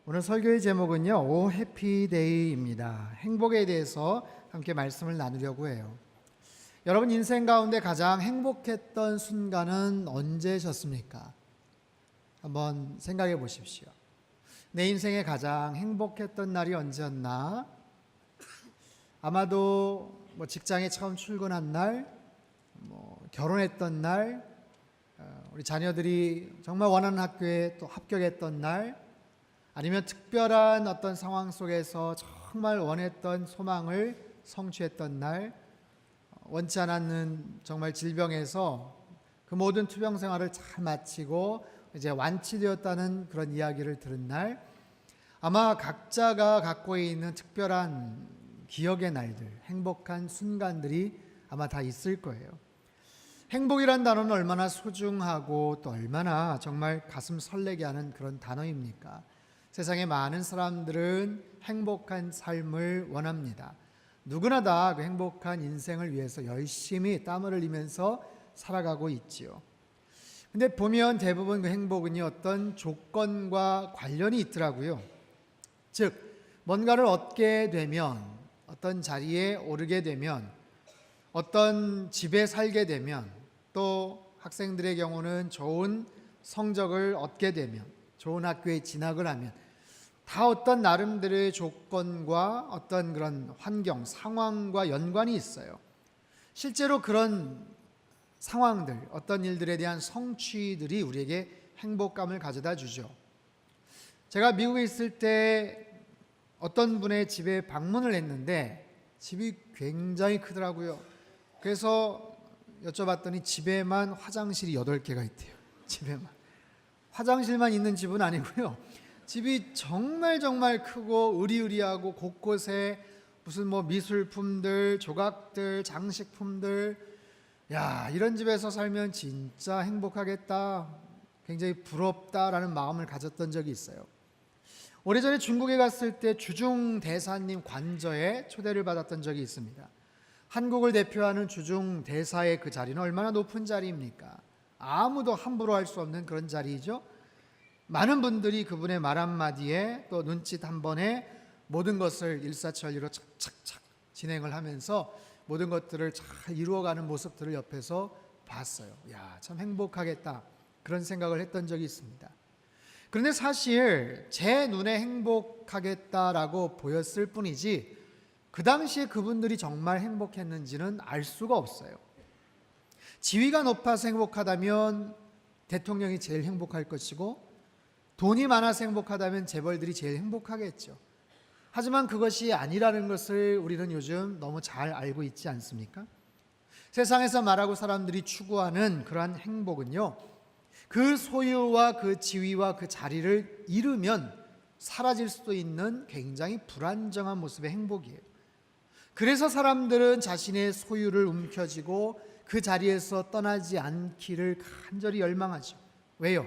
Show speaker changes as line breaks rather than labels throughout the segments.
오늘 설교의 제목은요, 오 해피데이입니다. 행복에 대해서 함께 말씀을 나누려고 해요. 여러분 인생 가운데 가장 행복했던 순간은 언제셨습니까? 한번 생각해 보십시오. 내 인생에 가장 행복했던 날이 언제였나? 아마도 직장에 처음 출근한 날, 결혼했던 날, 우리 자녀들이 정말 원하는 학교에 또 합격했던 날, 아니면 특별한 어떤 상황 속에서 정말 원했던 소망을 성취했던 날, 원치 않았는 정말 질병에서 그 모든 투병 생활을 잘 마치고 이제 완치되었다는 그런 이야기를 들은 날, 아마 각자가 갖고 있는 특별한 기억의 날들, 행복한 순간들이 아마 다 있을 거예요. 행복이란 단어는 얼마나 소중하고 또 얼마나 정말 가슴 설레게 하는 그런 단어입니까? 세상의 많은 사람들은 행복한 삶을 원합니다. 누구나 다 그 행복한 인생을 위해서 열심히 땀을 흘리면서 살아가고 있지요. 근데 보면 대부분 그 행복은요, 어떤 조건과 관련이 있더라고요. 즉, 뭔가를 얻게 되면, 어떤 자리에 오르게 되면, 어떤 집에 살게 되면, 또 학생들의 경우는 좋은 성적을 얻게 되면, 좋은 학교에 진학을 하면 다 어떤 나름대로의 조건과 어떤 그런 환경, 상황과 연관이 있어요. 실제로 그런 상황들, 어떤 일들에 대한 성취들이 우리에게 행복감을 가져다 주죠. 제가 미국에 있을 때 어떤 분의 집에 방문을 했는데 집이 굉장히 크더라고요. 그래서 여쭤봤더니 집에만 화장실이 8개가 있대요. 집에만. 화장실만 있는 집은 아니고요. 집이 정말 크고 으리으리하고 곳곳에 무슨 미술품들, 조각들, 장식품들, 야, 이런 집에서 살면 진짜 행복하겠다, 굉장히 부럽다라는 마음을 가졌던 적이 있어요. 오래전에 중국에 갔을 때 주중 대사님 관저에 초대를 받았던 적이 있습니다. 한국을 대표하는 주중 대사의 그 자리는 얼마나 높은 자리입니까? 아무도 함부로 할 수 없는 그런 자리이죠. 많은 분들이 그분의 말 한마디에 또 눈짓 한 번에 모든 것을 일사천리로 착착착 진행을 하면서 모든 것들을 잘 이루어가는 모습들을 옆에서 봤어요. 야, 참 행복하겠다, 그런 생각을 했던 적이 있습니다. 그런데 사실 제 눈에 행복하겠다라고 보였을 뿐이지 그 당시에 그분들이 정말 행복했는지는 알 수가 없어요. 지위가 높아서 행복하다면 대통령이 제일 행복할 것이고, 돈이 많아서 행복하다면 재벌들이 제일 행복하겠죠. 하지만 그것이 아니라는 것을 우리는 요즘 너무 잘 알고 있지 않습니까? 세상에서 말하고 사람들이 추구하는 그러한 행복은요, 그 소유와 그 지위와 그 자리를 잃으면 사라질 수도 있는 굉장히 불안정한 모습의 행복이에요. 그래서 사람들은 자신의 소유를 움켜쥐고 그 자리에서 떠나지 않기를 간절히 열망하죠. 왜요?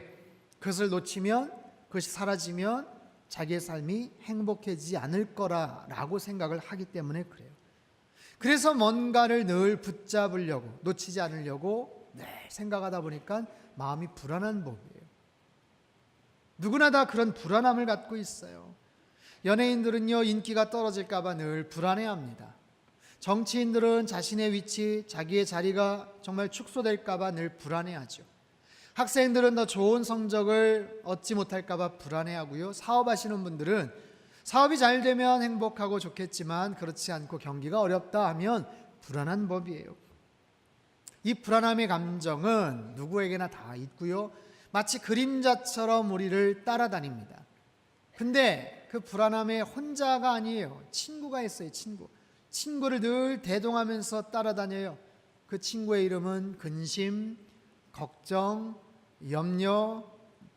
그것을 놓치면, 그것이 사라지면 자기의 삶이 행복해지지 않을 거라고 생각을 하기 때문에 그래요. 그래서 뭔가를 늘 붙잡으려고, 놓치지 않으려고 늘 생각하다 보니까 마음이 불안한 법이에요. 누구나 다 그런 불안함을 갖고 있어요. 연예인들은요, 인기가 떨어질까 봐 늘 불안해합니다. 정치인들은 자신의 위치, 자기의 자리가 정말 축소될까 봐 늘 불안해하죠. 학생들은 더 좋은 성적을 얻지 못할까 봐 불안해하고요. 사업하시는 분들은 사업이 잘 되면 행복하고 좋겠지만 그렇지 않고 경기가 어렵다 하면 불안한 법이에요. 이 불안함의 감정은 누구에게나 다 있고요. 마치 그림자처럼 우리를 따라다닙니다. 근데 그 불안함에 혼자가 아니에요. 친구가 있어요. 친구를 늘 대동하면서 따라다녀요. 그 친구의 이름은 근심, 걱정, 염려,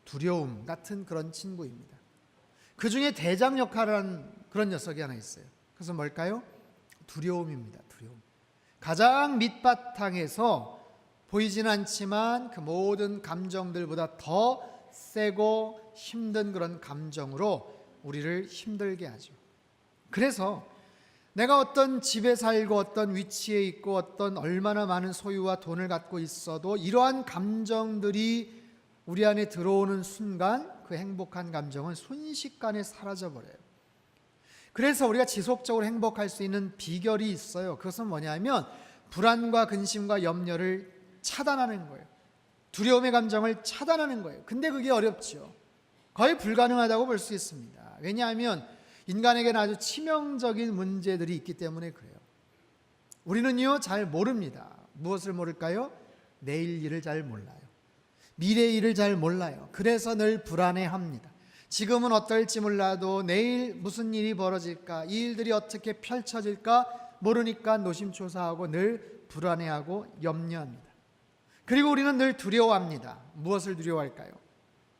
두려움 같은 그런 친구입니다. 그 중에 대장 역할을 하는 그런 녀석이 하나 있어요. 그래서 뭘까요? 두려움입니다. 두려움. 가장 밑바탕에서 보이지는 않지만 그 모든 감정들보다 더 세고 힘든 그런 감정으로 우리를 힘들게 하죠. 그래서 내가 어떤 집에 살고 어떤 위치에 있고 어떤 얼마나 많은 소유와 돈을 갖고 있어도 이러한 감정들이 우리 안에 들어오는 순간 그 행복한 감정은 순식간에 사라져버려요. 그래서 우리가 지속적으로 행복할 수 있는 비결이 있어요. 그것은 뭐냐면 불안과 근심과 염려를 차단하는 거예요. 두려움의 감정을 차단하는 거예요. 근데 그게 어렵죠. 거의 불가능하다고 볼 수 있습니다. 왜냐하면 인간에게는 아주 치명적인 문제들이 있기 때문에 그래요. 우리는요, 잘 모릅니다. 무엇을 모를까요? 내일 일을 잘 몰라요. 미래 일을 잘 몰라요. 그래서 늘 불안해합니다. 지금은 어떨지 몰라도 내일 무슨 일이 벌어질까, 이 일들이 어떻게 펼쳐질까 모르니까 노심초사하고 늘 불안해하고 염려합니다. 그리고 우리는 늘 두려워합니다. 무엇을 두려워할까요?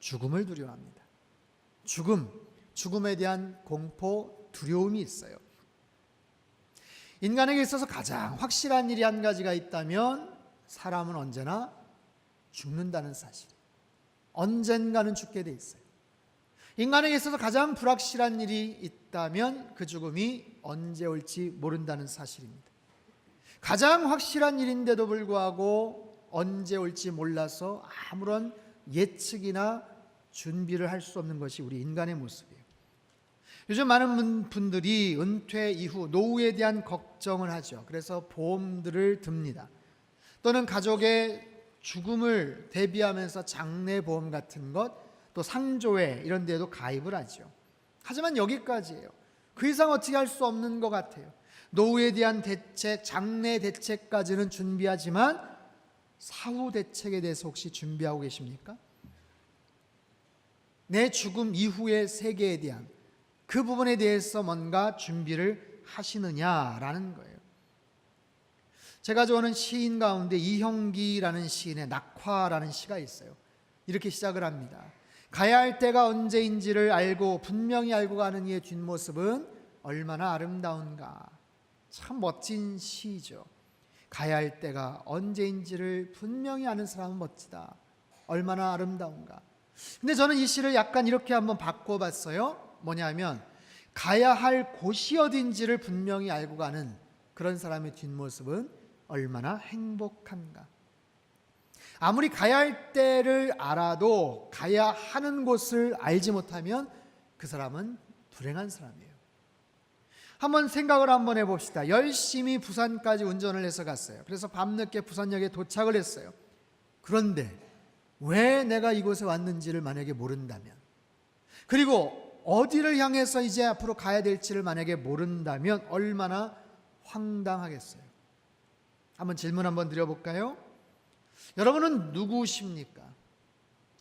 죽음을 두려워합니다. 죽음에 대한 공포, 두려움이 있어요. 인간에게 있어서 가장 확실한 일이 한 가지가 있다면 사람은 언제나 죽는다는 사실. 언젠가는 죽게 돼 있어요. 인간에게 있어서 가장 불확실한 일이 있다면 그 죽음이 언제 올지 모른다는 사실입니다. 가장 확실한 일인데도 불구하고 언제 올지 몰라서 아무런 예측이나 준비를 할 수 없는 것이 우리 인간의 모습이에요. 요즘 많은 분들이 은퇴 이후 노후에 대한 걱정을 하죠. 그래서 보험들을 듭니다. 또는 가족의 죽음을 대비하면서 장례보험 같은 것, 또 상조회 이런 데도 가입을 하죠. 하지만 여기까지예요. 그 이상 어떻게 할 수 없는 것 같아요. 노후에 대한 대책, 장례 대책까지는 준비하지만 사후 대책에 대해서 혹시 준비하고 계십니까? 내 죽음 이후의 세계에 대한 그 부분에 대해서 뭔가 준비를 하시느냐라는 거예요. 제가 좋아하는 시인 가운데 이형기라는 시인의 낙화라는 시가 있어요. 이렇게 시작을 합니다. 가야 할 때가 언제인지를 알고 분명히 알고 가는 이의 뒷모습은 얼마나 아름다운가. 참 멋진 시죠. 가야 할 때가 언제인지를 분명히 아는 사람은 멋지다. 얼마나 아름다운가. 근데 저는 이 시를 약간 이렇게 한번 바꿔봤어요. 뭐냐면 가야 할 곳이 어딘지를 분명히 알고 가는 그런 사람의 뒷모습은 얼마나 행복한가. 아무리 가야 할 때를 알아도 가야 하는 곳을 알지 못하면 그 사람은 불행한 사람이에요. 한번 생각을 한번 해봅시다. 열심히 부산까지 운전을 해서 갔어요. 그래서 밤늦게 부산역에 도착을 했어요. 그런데 왜 내가 이곳에 왔는지를 만약에 모른다면, 그리고 어디를 향해서 이제 앞으로 가야 될지를 만약에 모른다면 얼마나 황당하겠어요. 한번 질문 한번 드려볼까요? 여러분은 누구십니까?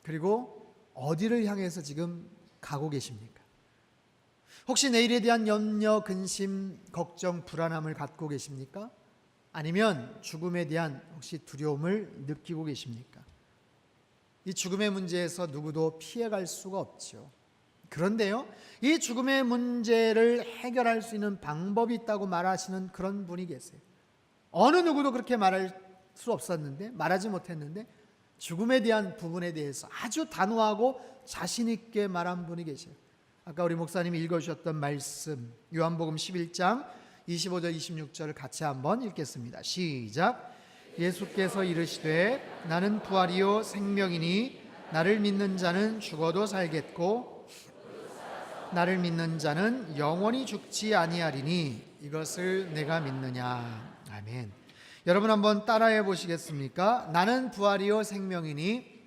그리고 어디를 향해서 지금 가고 계십니까? 혹시 내일에 대한 염려, 근심, 걱정, 불안함을 갖고 계십니까? 아니면 죽음에 대한 혹시 두려움을 느끼고 계십니까? 이 죽음의 문제에서 누구도 피해갈 수가 없죠. 그런데요, 이 죽음의 문제를 해결할 수 있는 방법이 있다고 말하시는 그런 분이 계세요. 어느 누구도 그렇게 말할 수 없었는데, 말하지 못했는데 죽음에 대한 부분에 대해서 아주 단호하고 자신 있게 말한 분이 계세요. 아까 우리 목사님이 읽어주셨던 말씀, 요한복음 11장 25절 26절을 같이 한번 읽겠습니다. 시작. 예수께서 이르시되 나는 부활이요 생명이니 나를 믿는 자는 죽어도 살겠고 나를 믿는 자는 영원히 죽지 아니하리니 이것을 내가 믿느냐. 아멘. 여러분 한번 따라해 보시겠습니까? 나는 부활이요 생명이니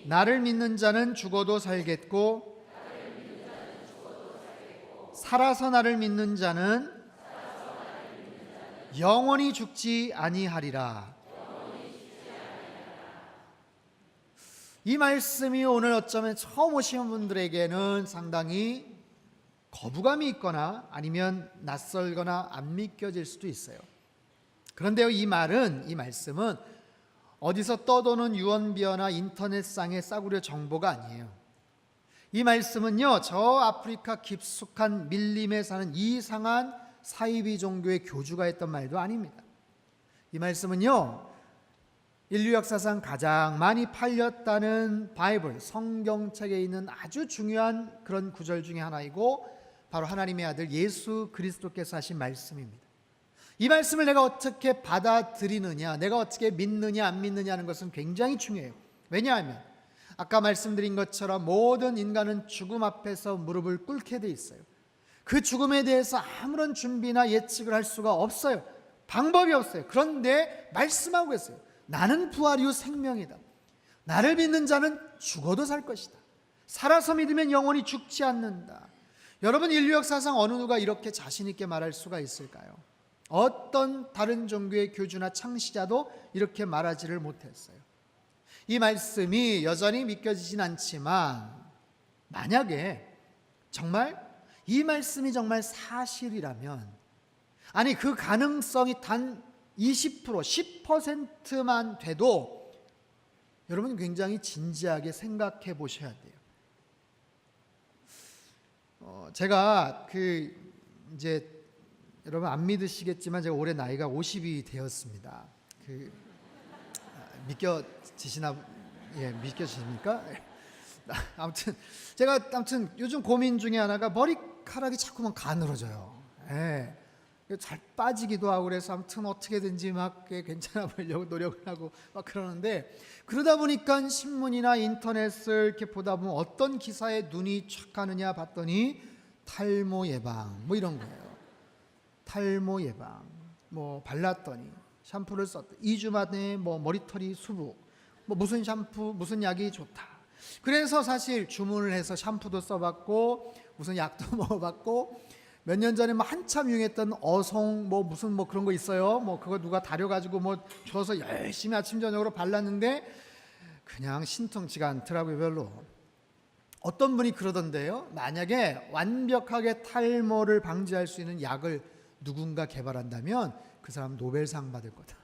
나를 믿는 자는 죽어도 살겠고 살아서 나를 믿는 자는 영원히 죽지 아니하리라. 이 말씀이 오늘 어쩌면 처음 오신 분들에게는 상당히 거부감이 있거나 아니면 낯설거나 안 믿겨질 수도 있어요. 그런데요, 이 말씀은 어디서 떠도는 유언비어나 인터넷상의 싸구려 정보가 아니에요. 이 말씀은요, 저 아프리카 깊숙한 밀림에 사는 이상한 사이비 종교의 교주가 했던 말도 아닙니다. 이 말씀은요, 인류 역사상 가장 많이 팔렸다는 바이블, 성경책에 있는 아주 중요한 그런 구절 중에 하나이고 바로 하나님의 아들 예수 그리스도께서 하신 말씀입니다. 이 말씀을 내가 어떻게 받아들이느냐, 내가 어떻게 믿느냐 안 믿느냐 하는 것은 굉장히 중요해요. 왜냐하면 아까 말씀드린 것처럼 모든 인간은 죽음 앞에서 무릎을 꿇게 돼 있어요. 그 죽음에 대해서 아무런 준비나 예측을 할 수가 없어요. 방법이 없어요. 그런데 말씀하고 있어요. 나는 부활이요 생명이다. 나를 믿는 자는 죽어도 살 것이다. 살아서 믿으면 영원히 죽지 않는다. 여러분, 인류 역사상 어느 누가 이렇게 자신 있게 말할 수가 있을까요? 어떤 다른 종교의 교주나 창시자도 이렇게 말하지를 못했어요. 이 말씀이 여전히 믿겨지진 않지만 만약에 정말 이 말씀이 정말 사실이라면, 아니 그 가능성이 단 20%, 10%만 돼도 여러분 굉장히 진지하게 생각해 보셔야 돼요. 제가 이제 여러분 안 믿으시겠지만 제가 올해 나이가 50이 되었습니다. 믿겨지십니까? 아무튼 제가 요즘 고민 중에 하나가 머리카락이 자꾸만 가늘어져요. 예. 잘 빠지기도 하고 그래서 아무튼 어떻게든지 막 괜찮아 보이려고 노력을 하고 막 그러는데, 그러다 보니까 신문이나 인터넷을 이렇게 보다 보면 어떤 기사에 눈이 촥 가느냐 봤더니 탈모 예방 뭐 이런 거예요. 탈모 예방 뭐 발랐더니 샴푸를 썼더니 2주 만에 뭐 머리털이 수북, 뭐 무슨 샴푸 무슨 약이 좋다. 그래서 사실 주문을 해서 샴푸도 써봤고 무슨 약도 먹어봤고, 몇 년 전에 뭐 한참 유행했던 어송 뭐 무슨 뭐 그런 거 있어요. 뭐 그거 누가 다려가지고 뭐 줘서 열심히 아침 저녁으로 발랐는데 그냥 신통치가 않더라고요. 별로. 어떤 분이 그러던데요, 만약에 완벽하게 탈모를 방지할 수 있는 약을 누군가 개발한다면 그 사람 노벨상 받을 거다.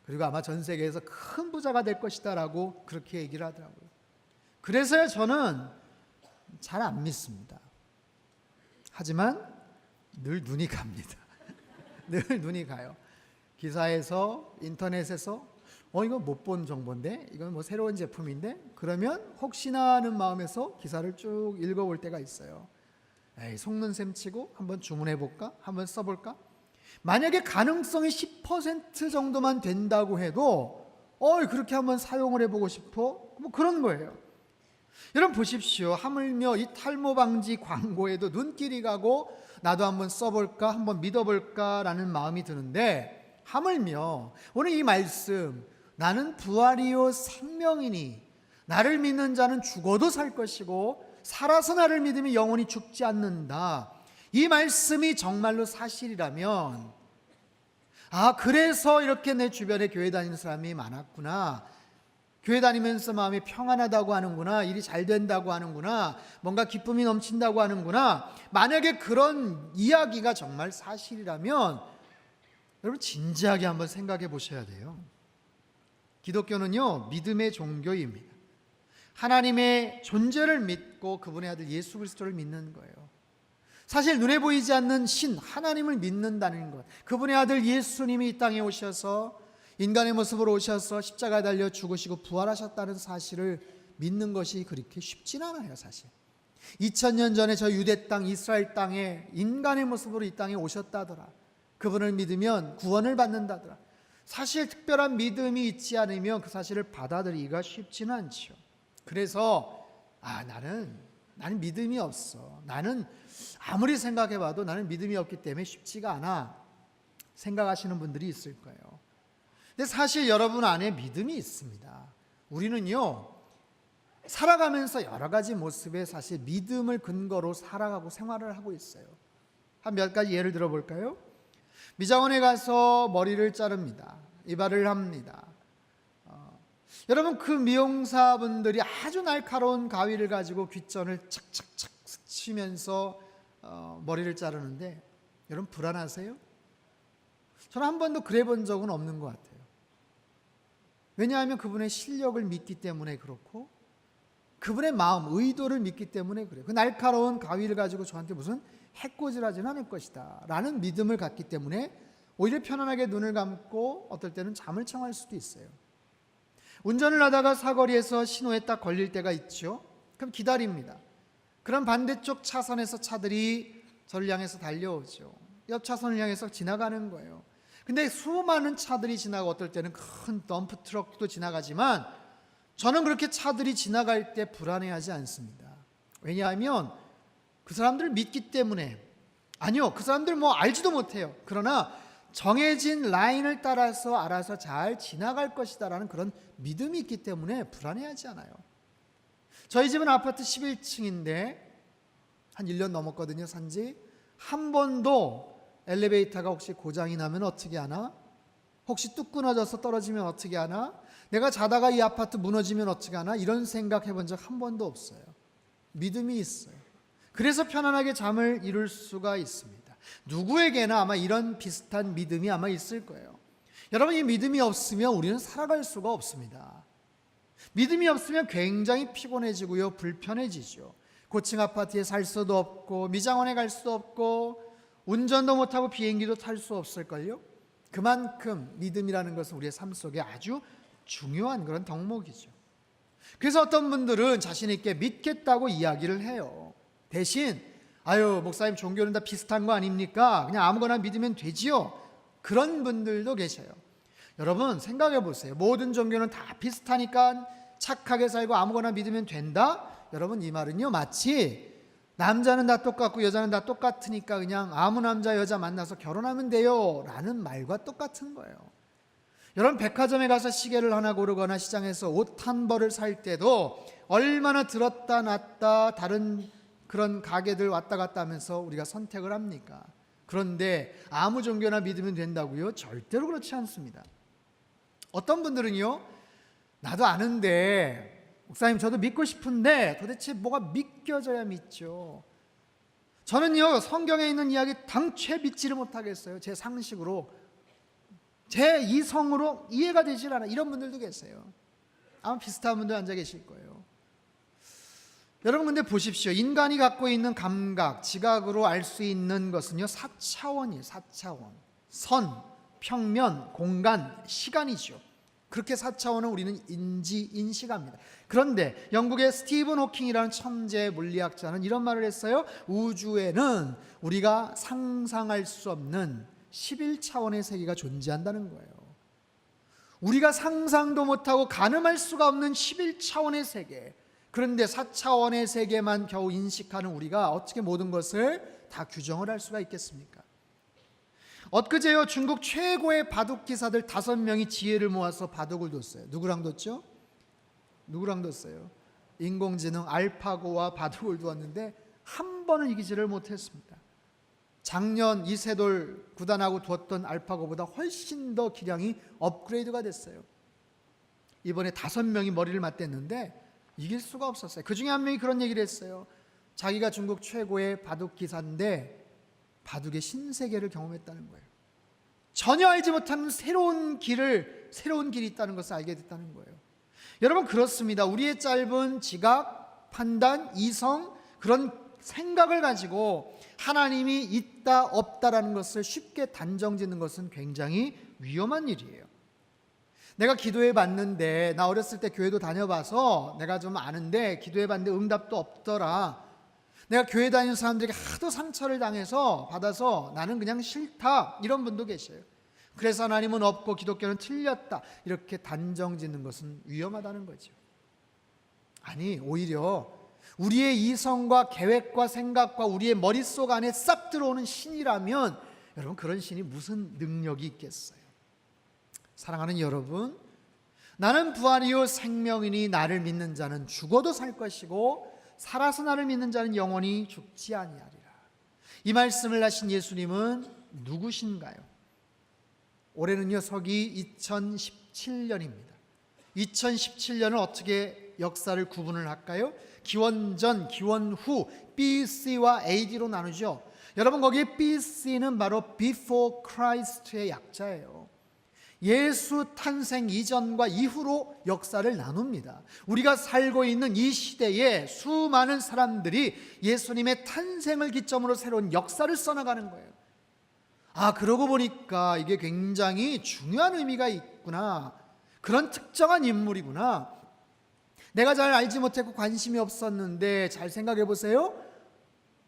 그리고 아마 전 세계에서 큰 부자가 될 것이다 라고 그렇게 얘기를 하더라고요. 그래서요 저는 잘 안 믿습니다. 하지만 늘 눈이 갑니다. 늘 눈이 가요. 기사에서 인터넷에서 이거 못 본 정보인데, 이건 뭐 새로운 제품인데, 그러면 혹시나 하는 마음에서 기사를 쭉 읽어볼 때가 있어요. 에이, 속는 셈 치고 한번 주문해 볼까? 한번 써볼까? 만약에 가능성이 10% 정도만 된다고 해도 그렇게 한번 사용을 해보고 싶어? 뭐 그런 거예요. 여러분 보십시오. 하물며 이 탈모 방지 광고에도 눈길이 가고 나도 한번 써볼까, 한번 믿어볼까 라는 마음이 드는데, 하물며 오늘 이 말씀, 나는 부활이요 생명이니 나를 믿는 자는 죽어도 살 것이고 살아서 나를 믿으면 영원히 죽지 않는다. 이 말씀이 정말로 사실이라면, 그래서 이렇게 내 주변에 교회 다니는 사람이 많았구나, 교회 다니면서 마음이 평안하다고 하는구나, 일이 잘 된다고 하는구나, 뭔가 기쁨이 넘친다고 하는구나. 만약에 그런 이야기가 정말 사실이라면 여러분 진지하게 한번 생각해 보셔야 돼요. 기독교는요 믿음의 종교입니다. 하나님의 존재를 믿고 그분의 아들 예수 그리스도를 믿는 거예요. 사실 눈에 보이지 않는 신 하나님을 믿는다는 것, 그분의 아들 예수님이 이 땅에 오셔서 인간의 모습으로 오셔서 십자가에 달려 죽으시고 부활하셨다는 사실을 믿는 것이 그렇게 쉽진 않아요. 사실 2000년 전에 저 유대 땅 이스라엘 땅에 인간의 모습으로 이 땅에 오셨다더라, 그분을 믿으면 구원을 받는다더라. 사실 특별한 믿음이 있지 않으면 그 사실을 받아들이기가 쉽지는 않죠. 그래서 나는 믿음이 없어, 나는 아무리 생각해봐도 나는 믿음이 없기 때문에 쉽지가 않아 생각하시는 분들이 있을 거예요. 근데 사실 여러분 안에 믿음이 있습니다. 우리는요 살아가면서 여러 가지 모습에 사실 믿음을 근거로 살아가고 생활을 하고 있어요. 한 몇 가지 예를 들어 볼까요? 미장원에 가서 머리를 자릅니다. 이발을 합니다. 여러분 그 미용사분들이 아주 날카로운 가위를 가지고 귓전을 착착착 스치면서 머리를 자르는데 여러분 불안하세요? 저는 한 번도 그래 본 적은 없는 것 같아요. 왜냐하면 그분의 실력을 믿기 때문에 그렇고 그분의 마음, 의도를 믿기 때문에 그래요. 그 날카로운 가위를 가지고 저한테 무슨 해코지하지는 않을 것이다 라는 믿음을 갖기 때문에 오히려 편안하게 눈을 감고 어떨 때는 잠을 청할 수도 있어요. 운전을 하다가 사거리에서 신호에 딱 걸릴 때가 있죠. 그럼 기다립니다. 그럼 반대쪽 차선에서 차들이 저를 향해서 달려오죠. 옆 차선을 향해서 지나가는 거예요. 근데 수많은 차들이 지나고 어떨 때는 큰 덤프 트럭도 지나가지만 저는 그렇게 차들이 지나갈 때 불안해하지 않습니다. 왜냐하면 그 사람들을 믿기 때문에. 아니요, 그 사람들 뭐 알지도 못해요. 그러나 정해진 라인을 따라서 알아서 잘 지나갈 것이다라는 그런 믿음이 있기 때문에 불안해하지 않아요. 저희 집은 아파트 11층인데 한 1년 넘었거든요, 산지. 한 번도 엘리베이터가 혹시 고장이 나면 어떻게 하나? 혹시 뚝 끊어져서 떨어지면 어떻게 하나? 내가 자다가 이 아파트 무너지면 어떻게 하나? 이런 생각 해본 적 한 번도 없어요. 믿음이 있어요. 그래서 편안하게 잠을 이룰 수가 있습니다. 누구에게나 아마 이런 비슷한 믿음이 아마 있을 거예요. 여러분, 이 믿음이 없으면 우리는 살아갈 수가 없습니다. 믿음이 없으면 굉장히 피곤해지고요, 불편해지죠. 고층 아파트에 살 수도 없고 미장원에 갈 수도 없고 운전도 못하고 비행기도 탈 수 없을걸요. 그만큼 믿음이라는 것은 우리의 삶 속에 아주 중요한 그런 덕목이죠. 그래서 어떤 분들은 자신 있게 믿겠다고 이야기를 해요. 대신 아유, 목사님, 종교는 다 비슷한 거 아닙니까? 그냥 아무거나 믿으면 되지요. 그런 분들도 계셔요. 여러분, 생각해 보세요. 모든 종교는 다 비슷하니까 착하게 살고 아무거나 믿으면 된다? 여러분, 이 말은요, 마치 남자는 다 똑같고 여자는 다 똑같으니까 그냥 아무 남자 여자 만나서 결혼하면 돼요 라는 말과 똑같은 거예요. 여러분, 백화점에 가서 시계를 하나 고르거나 시장에서 옷 한 벌을 살 때도 얼마나 들었다 놨다 다른 그런 가게들 왔다 갔다 하면서 우리가 선택을 합니까? 그런데 아무 종교나 믿으면 된다고요? 절대로 그렇지 않습니다. 어떤 분들은요, 나도 아는데 목사님, 저도 믿고 싶은데 도대체 뭐가 믿겨져야 믿죠. 저는요, 성경에 있는 이야기 당최 믿지를 못하겠어요. 제 상식으로, 제 이성으로 이해가 되질 않아. 이런 분들도 계세요. 아마 비슷한 분들 앉아 계실 거예요. 여러분, 근데 보십시오. 인간이 갖고 있는 감각, 지각으로 알 수 있는 것은요, 4차원이에요. 4차원. 선, 평면, 공간, 시간이죠. 그렇게 4차원을 우리는 인식합니다. 그런데 영국의 스티븐 호킹이라는 천재 물리학자는 이런 말을 했어요. 우주에는 우리가 상상할 수 없는 11차원의 세계가 존재한다는 거예요. 우리가 상상도 못하고 가늠할 수가 없는 11차원의 세계. 그런데 4차원의 세계만 겨우 인식하는 우리가 어떻게 모든 것을 다 규정을 할 수가 있겠습니까? 엊그제요, 중국 최고의 바둑 기사들 5명이 지혜를 모아서 바둑을 뒀어요. 누구랑 뒀죠? 누구랑 뒀어요? 인공지능 알파고와 바둑을 두었는데 한 번은 이기지를 못했습니다. 작년 이세돌 구단하고 두었던 알파고보다 훨씬 더 기량이 업그레이드가 됐어요. 이번에 5명이 머리를 맞댔는데 이길 수가 없었어요. 그 중에 한 명이 그런 얘기를 했어요. 자기가 중국 최고의 바둑 기사인데 바둑의 신세계를 경험했다는 거예요. 전혀 알지 못하는 새로운 길이 있다는 것을 알게 됐다는 거예요. 여러분, 그렇습니다. 우리의 짧은 지각, 판단, 이성, 그런 생각을 가지고 하나님이 있다 없다라는 것을 쉽게 단정짓는 것은 굉장히 위험한 일이에요. 내가 기도해 봤는데, 나 어렸을 때 교회도 다녀봐서 내가 좀 아는데 기도해 봤는데 응답도 없더라. 내가 교회 다니는 사람들에게 하도 상처를 받아서 나는 그냥 싫다, 이런 분도 계셔요. 그래서 하나님은 없고 기독교는 틀렸다, 이렇게 단정짓는 것은 위험하다는 거죠. 아니, 오히려 우리의 이성과 계획과 생각과 우리의 머릿속 안에 싹 들어오는 신이라면 여러분, 그런 신이 무슨 능력이 있겠어요? 사랑하는 여러분, 나는 부활이요 생명이니 나를 믿는 자는 죽어도 살 것이고 살아서 나를 믿는 자는 영원히 죽지 아니하리라. 이 말씀을 하신 예수님은 누구신가요? 올해는요, 서기 2017년입니다. 2017년을 어떻게 역사를 구분을 할까요? 기원전, 기원후, BC와 AD로 나누죠. 여러분, 거기에 BC는 바로 Before Christ의 약자예요. 예수 탄생 이전과 이후로 역사를 나눕니다. 우리가 살고 있는 이 시대에 수많은 사람들이 예수님의 탄생을 기점으로 새로운 역사를 써나가는 거예요. 아, 그러고 보니까 이게 굉장히 중요한 의미가 있구나. 그런 특정한 인물이구나. 내가 잘 알지 못했고 관심이 없었는데 잘 생각해 보세요.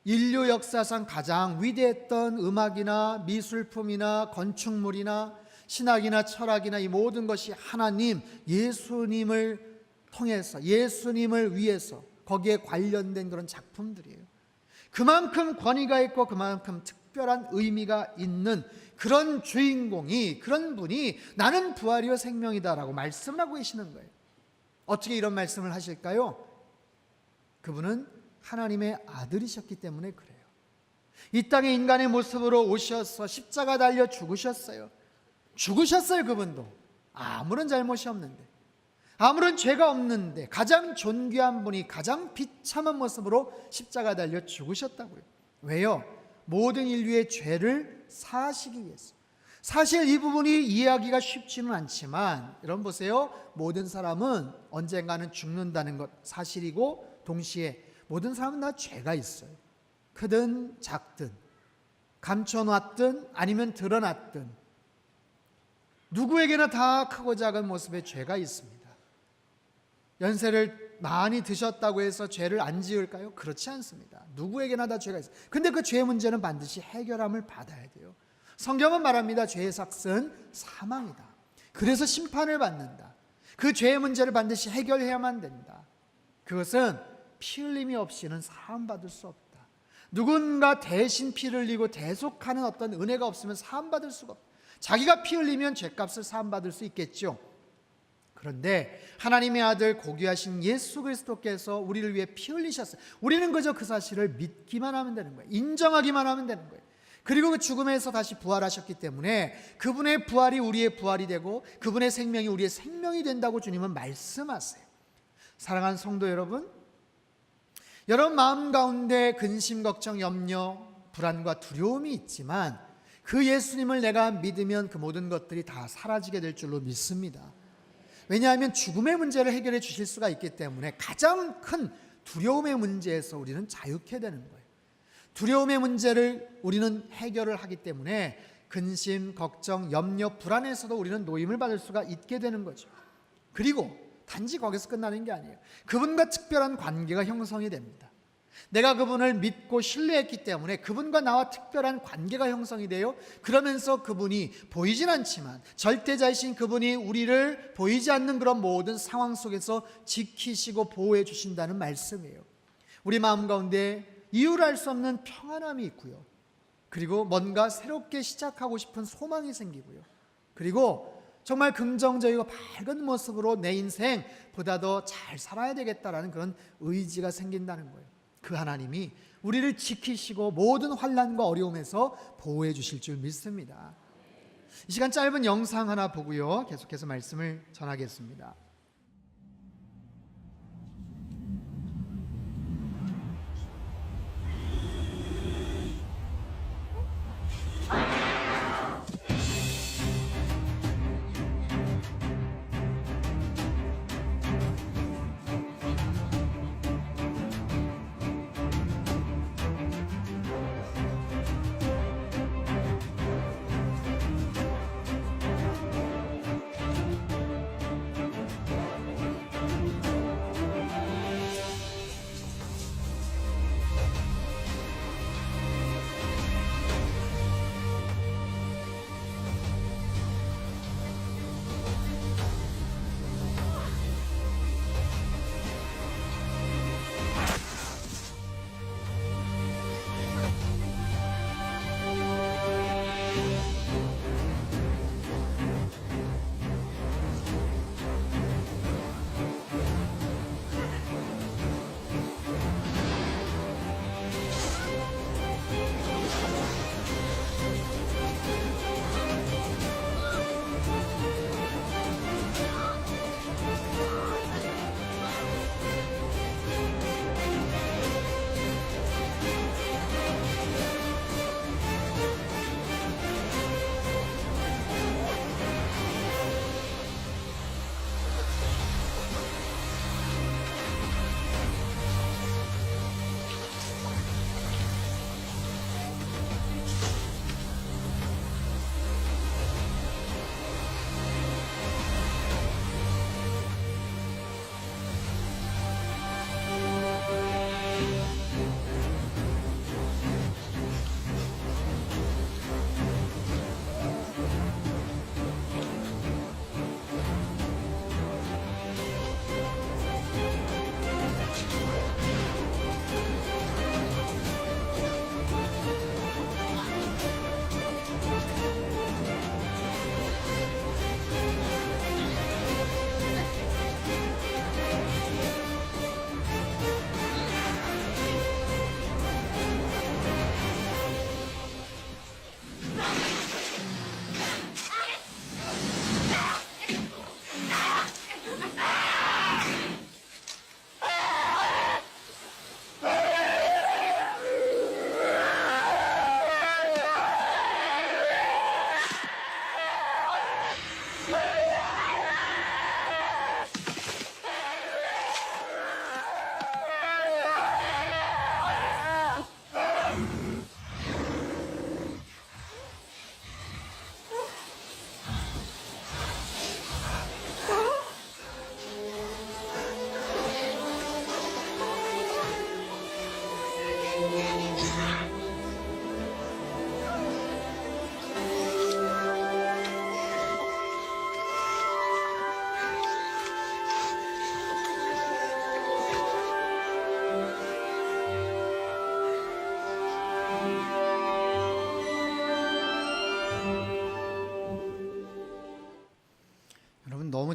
인류 역사상 가장 위대했던 음악이나 미술품이나 건축물이나 신학이나 철학이나 이 모든 것이 하나님, 예수님을 통해서 예수님을 위해서 거기에 관련된 그런 작품들이에요. 그만큼 권위가 있고 그만큼 특별한 의미가 있는 그런 주인공이, 그런 분이 나는 부활이요 생명이다라고 말씀을 하고 계시는 거예요. 어떻게 이런 말씀을 하실까요? 그분은 하나님의 아들이셨기 때문에 그래요. 이 땅에 인간의 모습으로 오셔서 십자가 달려 죽으셨어요. 그분도 아무런 잘못이 없는데, 아무런 죄가 없는데 가장 존귀한 분이 가장 비참한 모습으로 십자가 달려 죽으셨다고요. 왜요? 모든 인류의 죄를 사하시기 위해서. 사실 이 부분이 이해하기가 쉽지는 않지만, 여러분 보세요. 모든 사람은 언젠가는 죽는다는 것 사실이고, 동시에 모든 사람은 다 죄가 있어요. 크든 작든, 감춰놨든 아니면 드러났든 누구에게나 다 크고 작은 모습의 죄가 있습니다. 연세를 많이 드셨다고 해서 죄를 안 지을까요? 그렇지 않습니다. 누구에게나 다 죄가 있어요. 근데 그 죄의 문제는 반드시 해결함을 받아야 돼요. 성경은 말합니다. 죄의 삭은 사망이다. 그래서 심판을 받는다. 그 죄의 문제를 반드시 해결해야만 된다. 그것은 피 흘림이 없이는 사함받을 수 없다. 누군가 대신 피를 흘리고 대속하는 어떤 은혜가 없으면 사함받을 수가 없다. 자기가 피 흘리면 죄값을 사함받을 수 있겠죠. 그런데 하나님의 아들 고귀하신 예수 그리스도께서 우리를 위해 피 흘리셨어요. 우리는 그저 그 사실을 믿기만 하면 되는 거예요. 인정하기만 하면 되는 거예요. 그리고 그 죽음에서 다시 부활하셨기 때문에 그분의 부활이 우리의 부활이 되고 그분의 생명이 우리의 생명이 된다고 주님은 말씀하세요. 사랑하는 성도 여러분, 여러분 마음 가운데 근심, 걱정, 염려, 불안과 두려움이 있지만 그 예수님을 내가 믿으면 그 모든 것들이 다 사라지게 될 줄로 믿습니다. 왜냐하면 죽음의 문제를 해결해 주실 수가 있기 때문에 가장 큰 두려움의 문제에서 우리는 자유케 되는 거예요. 두려움의 문제를 우리는 해결을 하기 때문에 근심, 걱정, 염려, 불안에서도 우리는 노임을 받을 수가 있게 되는 거죠. 그리고 단지 거기서 끝나는 게 아니에요. 그분과 특별한 관계가 형성이 됩니다. 내가 그분을 믿고 신뢰했기 때문에 그분과 나와 특별한 관계가 형성이 돼요. 그러면서 그분이 보이진 않지만 절대자이신 그분이 우리를 보이지 않는 그런 모든 상황 속에서 지키시고 보호해 주신다는 말씀이에요. 우리 마음 가운데 이유를 알 수 없는 평안함이 있고요. 그리고 뭔가 새롭게 시작하고 싶은 소망이 생기고요. 그리고 정말 긍정적이고 밝은 모습으로 내 인생 보다 더 잘 살아야 되겠다라는 그런 의지가 생긴다는 거예요. 그 하나님이 우리를 지키시고 모든 환난과 어려움에서 보호해 주실 줄 믿습니다. 이 시간 짧은 영상 하나 보고요. 계속해서 말씀을 전하겠습니다.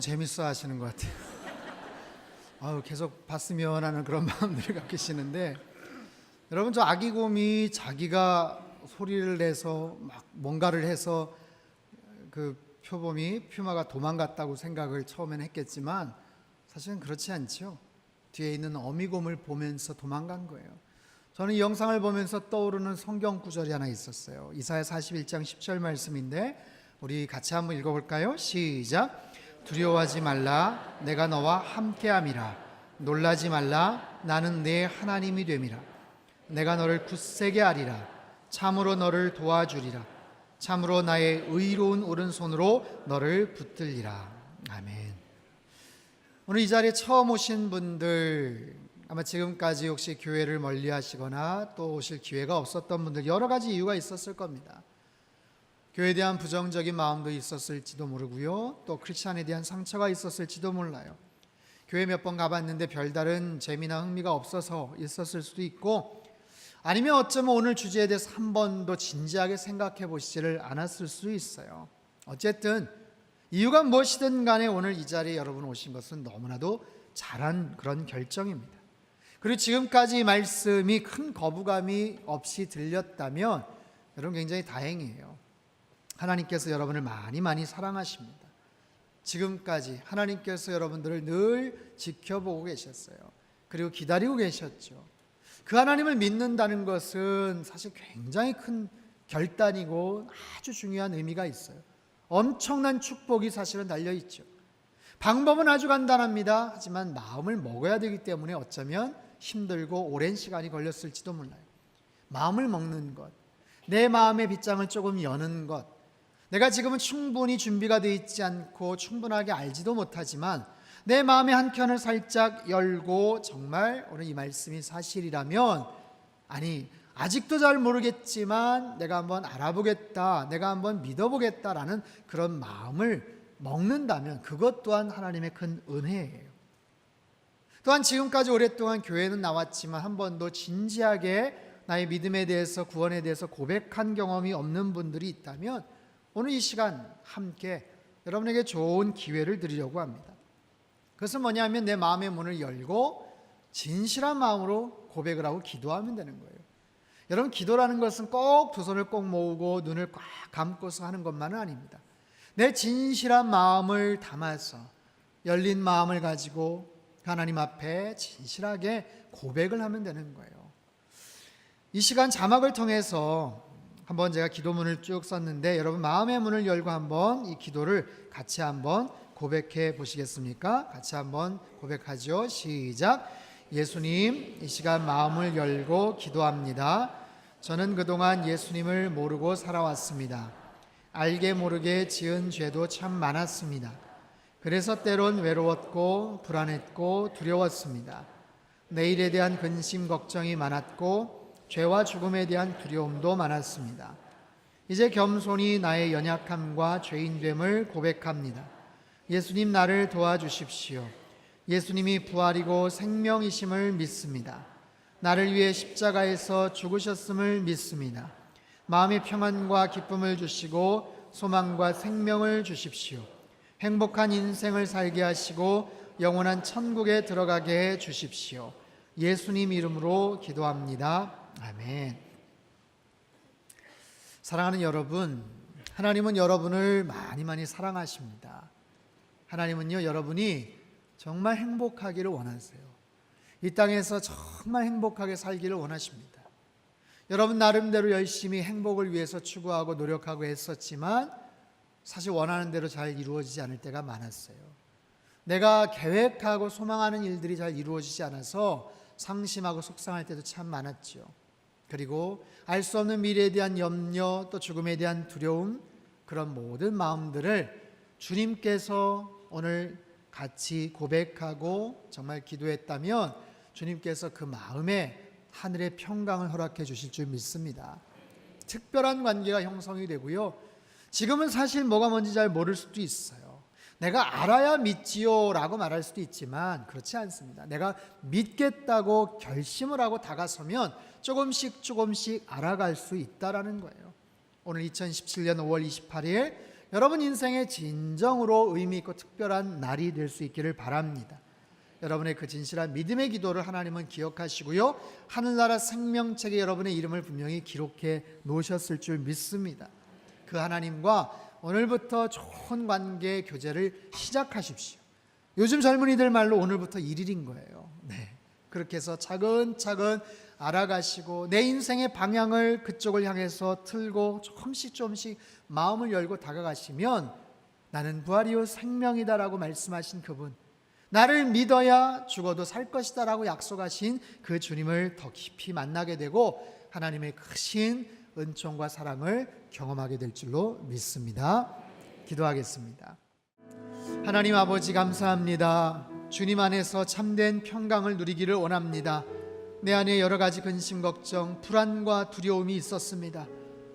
재밌어 하시는 것 같아요. 계속 봤으면 하는 그런 마음들을 갖고 계시는데, 여러분, 저 아기곰이 자기가 소리를 내서 막 뭔가를 해서 그 퓨마가 도망갔다고 생각을 처음에는 했겠지만 사실은 그렇지 않죠. 뒤에 있는 어미곰을 보면서 도망간 거예요. 저는 이 영상을 보면서 떠오르는 성경 구절이 하나 있었어요. 이사야 41장 10절 말씀인데 우리 같이 한번 읽어볼까요? 시작. 두려워하지 말라. 내가 너와 함께함이라. 놀라지 말라. 나는 네 하나님이 됨이라. 내가 너를 굳세게 하리라. 참으로 너를 도와주리라. 참으로 나의 의로운 오른손으로 너를 붙들리라. 아멘. 오늘 이 자리에 처음 오신 분들, 아마 지금까지 혹시 교회를 멀리 하시거나 또 오실 기회가 없었던 분들, 여러 가지 이유가 있었을 겁니다. 교회에 대한 부정적인 마음도 있었을지도 모르고요, 또 크리스찬에 대한 상처가 있었을지도 몰라요. 교회 몇 번 가봤는데 별다른 재미나 흥미가 없어서 있었을 수도 있고, 아니면 어쩌면 오늘 주제에 대해서 한 번도 진지하게 생각해 보시지를 않았을 수도 있어요. 어쨌든 이유가 무엇이든 간에 오늘 이 자리에 여러분 오신 것은 너무나도 잘한 그런 결정입니다. 그리고 지금까지 말씀이 큰 거부감이 없이 들렸다면 여러분 굉장히 다행이에요. 하나님께서 여러분을 많이 사랑하십니다. 지금까지 하나님께서 여러분들을 늘 지켜보고 계셨어요. 그리고 기다리고 계셨죠. 그 하나님을 믿는다는 것은 사실 굉장히 큰 결단이고 아주 중요한 의미가 있어요. 엄청난 축복이 사실은 달려있죠. 방법은 아주 간단합니다. 하지만 마음을 먹어야 되기 때문에 어쩌면 힘들고 오랜 시간이 걸렸을지도 몰라요. 마음을 먹는 것, 내 마음의 빗장을 조금 여는 것, 내가 지금은 충분히 준비가 되어 있지 않고 충분하게 알지도 못하지만 내 마음의 한켠을 살짝 열고 정말 오늘 이 말씀이 사실이라면, 아니 아직도 잘 모르겠지만 내가 한번 알아보겠다, 내가 한번 믿어보겠다라는 그런 마음을 먹는다면 그것 또한 하나님의 큰 은혜예요. 또한 지금까지 오랫동안 교회는 나왔지만 한 번도 진지하게 나의 믿음에 대해서, 구원에 대해서 고백한 경험이 없는 분들이 있다면 오늘 이 시간 함께 여러분에게 좋은 기회를 드리려고 합니다. 그것은 뭐냐면 내 마음의 문을 열고 진실한 마음으로 고백을 하고 기도하면 되는 거예요. 여러분, 기도라는 것은 꼭 두 손을 꼭 모으고 눈을 꽉 감고서 하는 것만은 아닙니다. 내 진실한 마음을 담아서 열린 마음을 가지고 하나님 앞에 진실하게 고백을 하면 되는 거예요. 이 시간 자막을 통해서 한번 제가 기도문을 쭉 썼는데 여러분 마음의 문을 열고 한번 이 기도를 같이 한번 고백해 보시겠습니까? 같이 한번 고백하죠. 시작. 예수님, 이 시간 마음을 열고 기도합니다. 저는 그동안 예수님을 모르고 살아왔습니다. 알게 모르게 지은 죄도 참 많았습니다. 그래서 때론 외로웠고 불안했고 두려웠습니다. 내일에 대한 근심 걱정이 많았고 죄와 죽음에 대한 두려움도 많았습니다. 이제 겸손히 나의 연약함과 죄인됨을 고백합니다. 예수님, 나를 도와주십시오. 예수님이 부활이고 생명이심을 믿습니다. 나를 위해 십자가에서 죽으셨음을 믿습니다. 마음의 평안과 기쁨을 주시고 소망과 생명을 주십시오. 행복한 인생을 살게 하시고 영원한 천국에 들어가게 해 주십시오. 예수님 이름으로 기도합니다. 아멘. 사랑하는 여러분, 하나님은 여러분을 많이 사랑하십니다. 하나님은요, 여러분이 정말 행복하기를 원하세요. 이 땅에서 정말 행복하게 살기를 원하십니다. 여러분 나름대로 열심히 행복을 위해서 추구하고 노력하고 했었지만 사실 원하는 대로 잘 이루어지지 않을 때가 많았어요. 내가 계획하고 소망하는 일들이 잘 이루어지지 않아서 상심하고 속상할 때도 참 많았죠. 그리고 알 수 없는 미래에 대한 염려, 또 죽음에 대한 두려움, 그런 모든 마음들을 주님께서 오늘 같이 고백하고 정말 기도했다면 주님께서 그 마음에 하늘의 평강을 허락해 주실 줄 믿습니다. 특별한 관계가 형성이 되고요. 지금은 사실 뭐가 뭔지 잘 모를 수도 있어요. 내가 알아야 믿지요 라고 말할 수도 있지만 그렇지 않습니다. 내가 믿겠다고 결심을 하고 다가서면 조금씩 알아갈 수 있다라는 거예요. 오늘 2017년 5월 28일 여러분 인생의 진정으로 의미 있고 특별한 날이 될 수 있기를 바랍니다. 여러분의 그 진실한 믿음의 기도를 하나님은 기억하시고요, 하늘나라 생명책에 여러분의 이름을 분명히 기록해 놓으셨을 줄 믿습니다. 그 하나님과 오늘부터 좋은 관계 교제를 시작하십시오. 요즘 젊은이들 말로 오늘부터 1일인 거예요. 네. 그렇게 해서 차근차근 알아가시고 내 인생의 방향을 그쪽을 향해서 틀고 조금씩 마음을 열고 다가가시면 나는 부활이요 생명이다라고 말씀하신 그분, 나를 믿어야 죽어도 살 것이다 라고 약속하신 그 주님을 더 깊이 만나게 되고 하나님의 크신 은총과 사랑을 경험하게 될 줄로 믿습니다. 기도하겠습니다. 하나님 아버지 감사합니다. 주님 안에서 참된 평강을 누리기를 원합니다. 내 안에 여러 가지 근심, 걱정, 불안과 두려움이 있었습니다.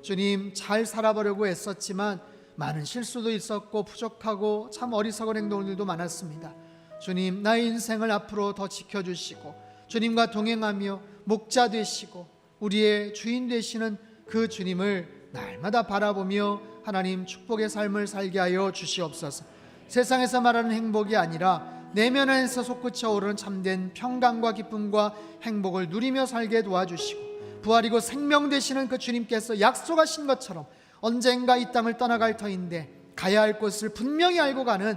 주님, 잘 살아보려고 애썼지만 많은 실수도 있었고 부족하고 참 어리석은 행동들도 많았습니다. 주님, 나의 인생을 앞으로 더 지켜주시고 주님과 동행하며 목자 되시고 우리의 주인 되시는 그 주님을 날마다 바라보며 하나님 축복의 삶을 살게 하여 주시옵소서. 세상에서 말하는 행복이 아니라 내면 안에서 솟구쳐 오르는 참된 평강과 기쁨과 행복을 누리며 살게 도와주시고 부활이고 생명 되시는 그 주님께서 약속하신 것처럼 언젠가 이 땅을 떠나갈 터인데 가야 할 곳을 분명히 알고 가는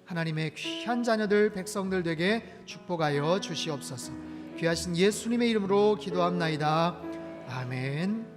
하나님의 귀한 자녀들, 백성들 되게 축복하여 주시옵소서. 귀하신 예수님의 이름으로 기도합나이다. 아멘.